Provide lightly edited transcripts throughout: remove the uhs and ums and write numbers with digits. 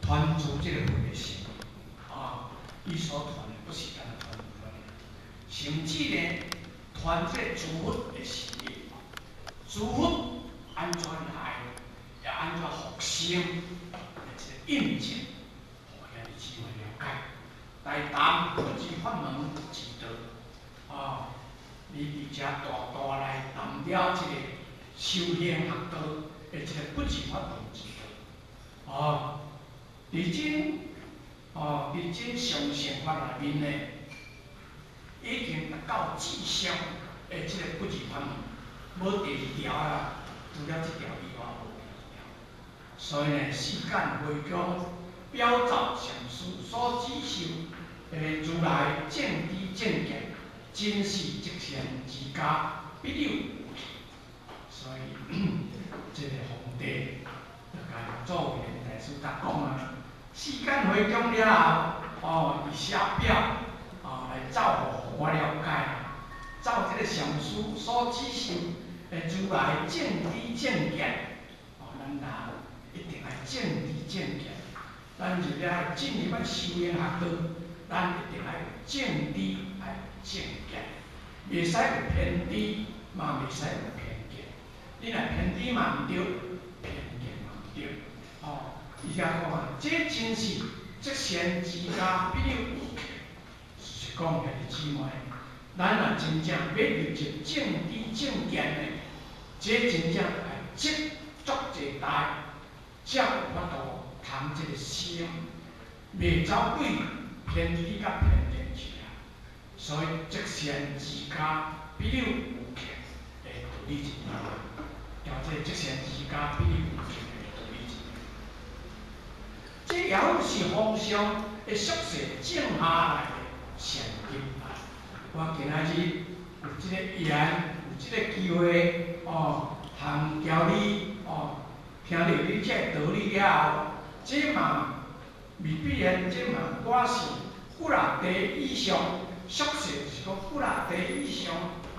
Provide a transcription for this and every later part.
团组这个会的心啊，伊所团的不是单单团团，甚至呢团这个诸佛的心意，诸佛安怎来，也安怎复生，这个印证，互遐日智慧了解。大谈不知法门之道，啊，你伫遮大大来谈了这个修行学道的这个不知法门之道，啊，伫真上乘法内面呢，已经达到至上的这个不知法门，无第二条啦，除了这条以外无第二条。所以呢，世间会讲表照上师所指修，如来正知正见，真是即善之家，必有有去。所以这个皇帝就甲祖元大师甲讲啊，世间会讲了后，以写表来照互我了解，照这个上师所指修，如来正知正见，咱人一定要正知正见。咱就了进入要修行学道，咱一定要有正知，要有正见，袂使有偏知，嘛袂使有偏见。你若偏知嘛毋对，偏见嘛毋对。伊遐讲啊，这真是即善之家必有有去，是讲兄弟姊妹，咱若真正要入这正知正见的，这真正要积足济大，才有法度通这个生，袂走对偏知甲偏见去啊。所以即善之家必有有去的道理一点，叫做即善之家必有有去的道理一点。这也是方向的宿舍种下来的善根啊！我今仔日有即个缘，有即个机会通交你听到你这道理了后，这嘛未必然，这嘛我是富拉地以上，宿舍是讲富拉地以上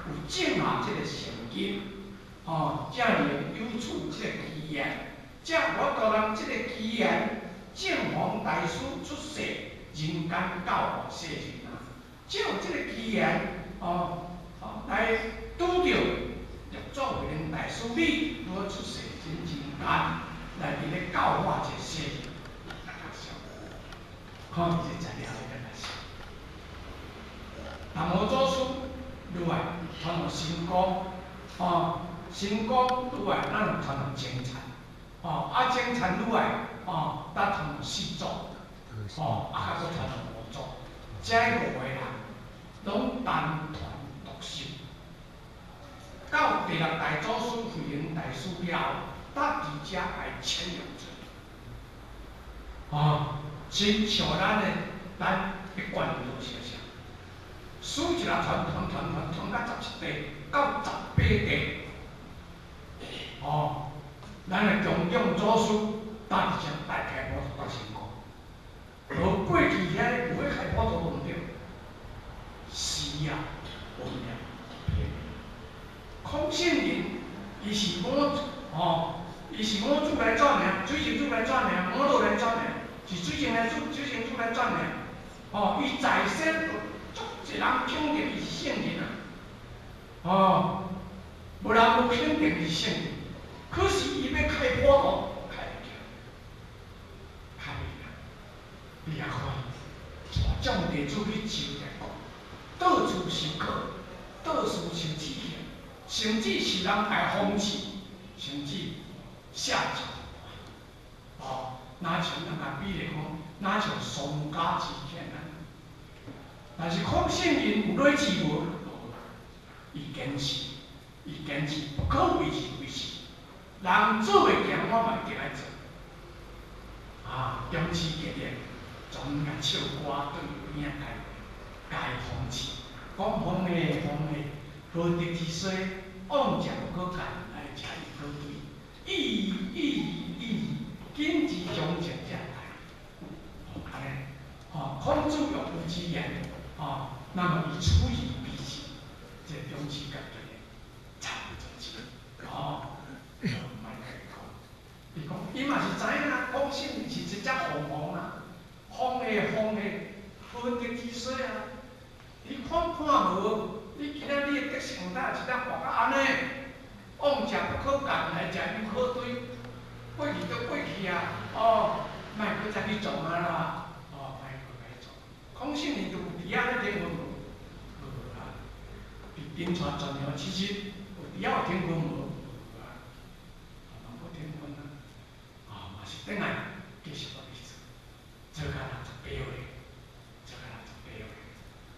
有种下即个善根，才能有处即个机缘，才我个人即个机缘。正皇大师出世，人间教化世人啊！只有这个机缘，来拄着入祖元大师你如何出世人间，来伫咧教化这世人，大家晓得。看这材料的来说，南无祖师如来传到神功，神功如来咱有传到精禅，精禅如来。咱传到四祖，较搁传到五祖，这五个人拢单传独修。到第六代祖师慧能大师了后，咱伫遮来请用者，亲像咱一贯都是啥，书一来传到11代，到18代，咱的供养祖师。咱是将大开佛陀到成功，而过去遐有咧开佛陀唔对，是啊，我们了。空性人，伊是伊是五祖来转名，水神主来转名，五路来转名，是水神主来转名。伊在生足一人肯定伊是圣人啊，无人无肯定伊是圣人，可是伊要开佛陀。你也看，带众弟子去求来讲，到处授课，到处受指引，甚至是人来讽刺，甚至下诏。哪像咱啊，比如讲，哪像宋家之间啊？但是空性人有类似无？伊坚持，不可为而为之。人做袂行，我嘛一定爱做。坚持己己。专甲唱歌对伊边仔家讽刺，讲风的，何德之衰，妄食无可干，来食伊可对，意，紧之将食食来。安尼，孔子用无之言，那么以出以必行，这中气感觉差不多起，唔爱开讲。伊讲伊嘛是知影讲信是一只红啊，红的，分得几岁啊？你看无？你今仔日的德性大一只活到安尼，往食不可干，来食又可对，过去就过去啊！哦，莫搁再去撞啊啦！哦，莫搁再去撞。讲信你就有伫遐咧听无？无啦，伫顶传传了，其实有伫遐有听过无？无啊，无听过啊。啊，嘛是等来继续落去做，做到68岁，做到68岁。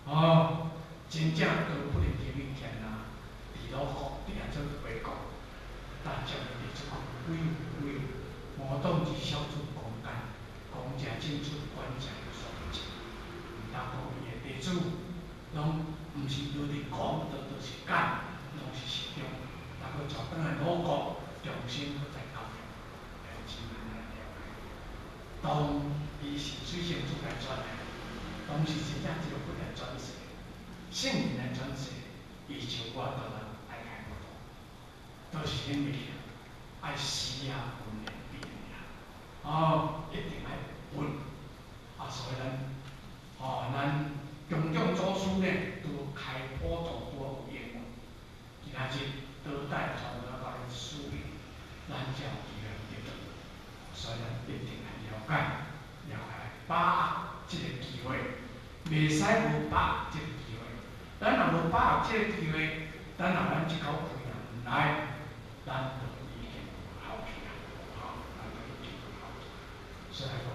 哦，真正都不能叫伊见啊！伫老福伫遐做回国，但将伊做为毛党之小组公干，公正进出官正有所不正。毋通讲伊的地主，拢毋是拄伫讲，就是干，拢是实中。若搁带转来老国，重新搁再教育，真难了解。当伊是水仙主来转来，当时真正只有不来转世，圣人来转世，伊像我倒来爱开佛道，都是因为爱死啊，分的变啊，哦，一定爱分，啊，所以咱种种祖师呢，都开普度多有缘。今仔日倒带传到咱的思维，咱才有机会得到。所以咱一定要了解，把握这个机会，袂使无把握这个机会。咱若无把握这个机会，咱即口气若毋来，咱就已经有效期啊！咱就已经有效期。所以讲，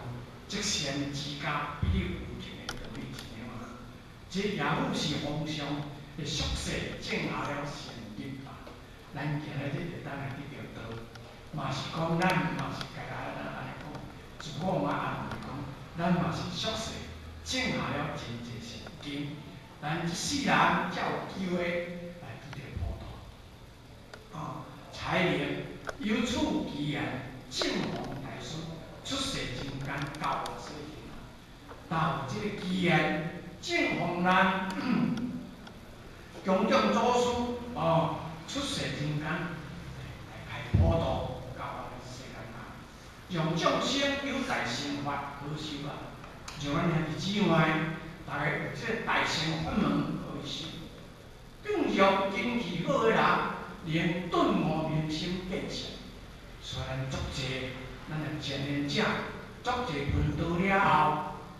积善之家必有情的道理是安怎？这也好是风上的俗世种下了善因吧。咱今日会当来得到道，嘛是讲咱嘛是家咱安尼讲，自我嘛安慰讲，咱嘛是俗世种下了真济善根，咱一世人才有机会来得到普渡。才能有处其言，正弘大师出世人间教我说行。但有这个机缘，正弘咱种种祖师出世人间来开普渡，教我们世间人，让众生有大乘法好修啊！像阮兄弟姊妹，大家有这个大乘法门好修，更让根气好的人，连顿悟明心见性。虽然足济咱的前贤者，足济闻道了后，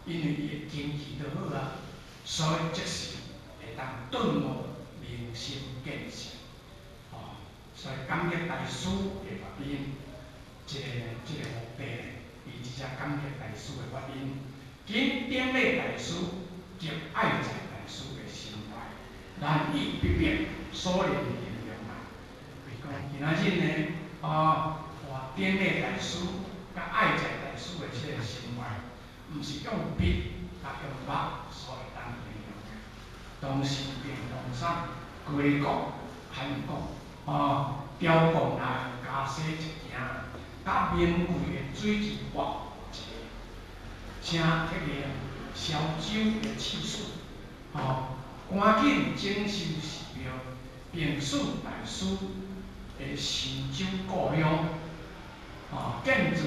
因为伊的根气都好啊，所以即时会当顿悟明心见性。所以感激大师的发音，这个目的，伊即只感激大师的发音，紧顶礼大师及爱在大师的心怀，难以避免所念的形容啊。比如讲，今仔日呢，顶礼大师甲爱在大师的这个心怀，毋是用笔甲用墨所会当形容的，当时便当上归国汉讲雕工来加洗一件，甲名贵的水池挖一个，请迄个烧酒的次数，赶紧整修寺庙，并使大师的神酒故乡，建造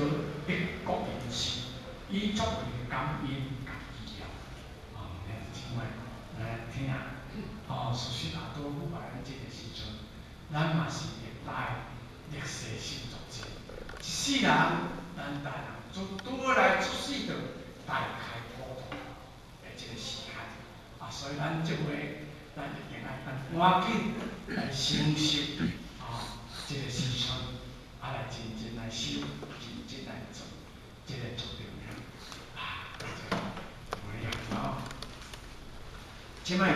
一国人寺，以作为感恩甲纪念。另外，来听事实也都有咱这个时阵，咱嘛是历代历史性作者，一世人，咱大人拄来出世着大开普渡的这个时间，所以咱即回，咱一定爱赶紧来承受这个时辰，来认真来修，认真来做，这个足重要。大家有影即摆